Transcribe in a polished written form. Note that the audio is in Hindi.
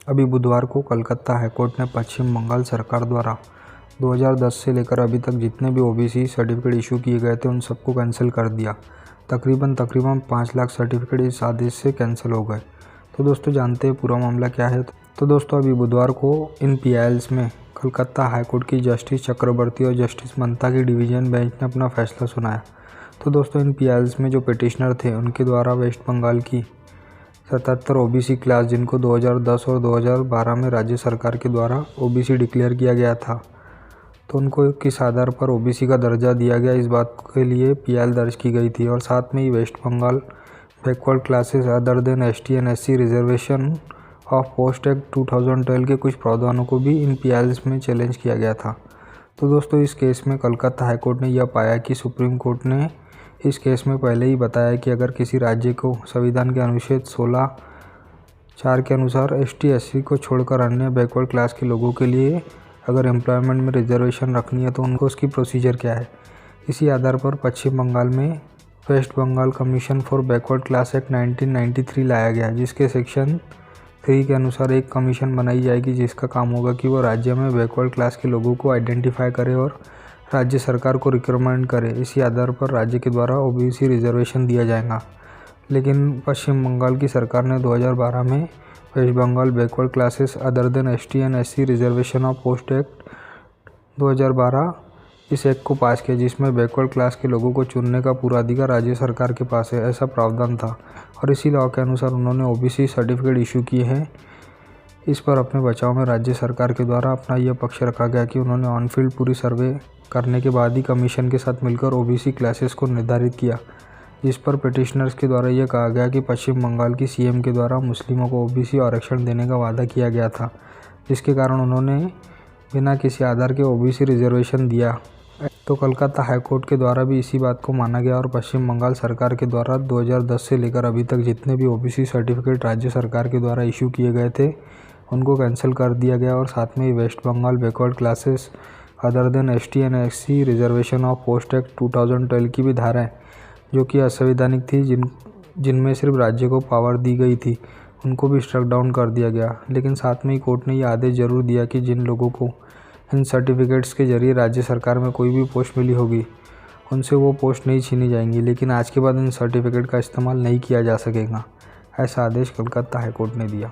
अभी बुधवार को कोलकाता हाईकोर्ट ने पश्चिम बंगाल सरकार द्वारा 2010 से लेकर अभी तक जितने भी ओबीसी सर्टिफिकेट इशू किए गए थे उन सबको कैंसिल कर दिया। तकरीबन 5 लाख सर्टिफिकेट इस आदेश से कैंसिल हो गए। तो दोस्तों जानते हैं पूरा मामला क्या है। तो दोस्तों अभी बुधवार को इन पीआईएल्स में कोलकाता हाईकोर्ट की जस्टिस चक्रवर्ती और जस्टिस मंता की डिवीज़न बेंच ने अपना फैसला सुनाया। तो दोस्तों इन पीआईएल्स में जो पिटिशनर थे उनके द्वारा वेस्ट बंगाल की 77 ओबीसी क्लास जिनको 2010 और 2012 में राज्य सरकार के द्वारा ओबीसी डिक्लेयर किया गया था, तो उनको किस आधार पर ओबीसी का दर्जा दिया गया इस बात के लिए पीआईएल दर्ज की गई थी। और साथ में ही West Bengal backward classes other than ST and SC reservation of post act 2012 के कुछ प्रावधानों को भी इन पीआईएल्स में चैलेंज किया गया था। तो दोस्तों इस केस में कोलकाता हाईकोर्ट ने यह पाया कि सुप्रीम कोर्ट ने इस केस में पहले ही बताया कि अगर किसी राज्य को संविधान के अनुच्छेद 16(4) के अनुसार एसटी एससी को छोड़कर अन्य बैकवर्ड क्लास के लोगों के लिए अगर एम्प्लॉयमेंट में रिजर्वेशन रखनी है तो उनको उसकी प्रोसीजर क्या है। इसी आधार पर पश्चिम बंगाल में West Bengal commission for backward class act 1993 लाया गया, जिसके सेक्शन 3 के अनुसार एक कमीशन बनाई जाएगी जिसका काम होगा कि वो राज्य में बैकवर्ड क्लास के लोगों को आइडेंटिफाई करे और राज्य सरकार को रिक्वायरमेंट करे। इसी आधार पर राज्य के द्वारा ओबीसी रिजर्वेशन दिया जाएगा। लेकिन पश्चिम बंगाल की सरकार ने 2012 में West Bengal backward classes other than ST and SC reservation of post act 2012 इस एक्ट को पास किया, जिसमें बैकवर्ड क्लास के लोगों को चुनने का पूरा अधिकार राज्य सरकार के पास है, ऐसा प्रावधान था। और इसी लॉ के अनुसार उन्होंने ओबीसी सर्टिफिकेट इशू किए हैं। इस पर अपने बचाव में राज्य सरकार के द्वारा अपना यह पक्ष रखा गया कि उन्होंने ऑन फील्ड पूरी सर्वे करने के बाद ही कमीशन के साथ मिलकर ओबीसी क्लासेस को निर्धारित किया, जिस पर पिटिशनर्स के द्वारा यह कहा गया कि पश्चिम बंगाल की सीएम के द्वारा मुस्लिमों को ओबीसी आरक्षण देने का वादा किया गया था, जिसके कारण उन्होंने बिना किसी आधार के ओबीसी रिजर्वेशन दिया। तो कोलकाता हाईकोर्ट के द्वारा भी इसी बात को माना गया और पश्चिम बंगाल सरकार के द्वारा 2010 से लेकर अभी तक जितने भी ओबीसी सर्टिफिकेट राज्य सरकार के द्वारा इशू किए गए थे उनको कैंसिल कर दिया गया। और साथ में ही West Bengal backward classes other than ST and SC reservation of post act 2012 की भी धाराएं जो कि असंवैधानिक थी, जिनमें सिर्फ राज्य को पावर दी गई थी, उनको भी स्ट्रक डाउन कर दिया गया। लेकिन साथ में ही कोर्ट ने यह आदेश जरूर दिया कि जिन लोगों को इन सर्टिफिकेट्स के जरिए राज्य सरकार में कोई भी पोस्ट मिली होगी उनसे वो पोस्ट नहीं छीनी जाएंगी, लेकिन आज के बाद इन सर्टिफिकेट का इस्तेमाल नहीं किया जा सकेगा। ऐसा आदेश कोलकाता हाईकोर्ट ने दिया।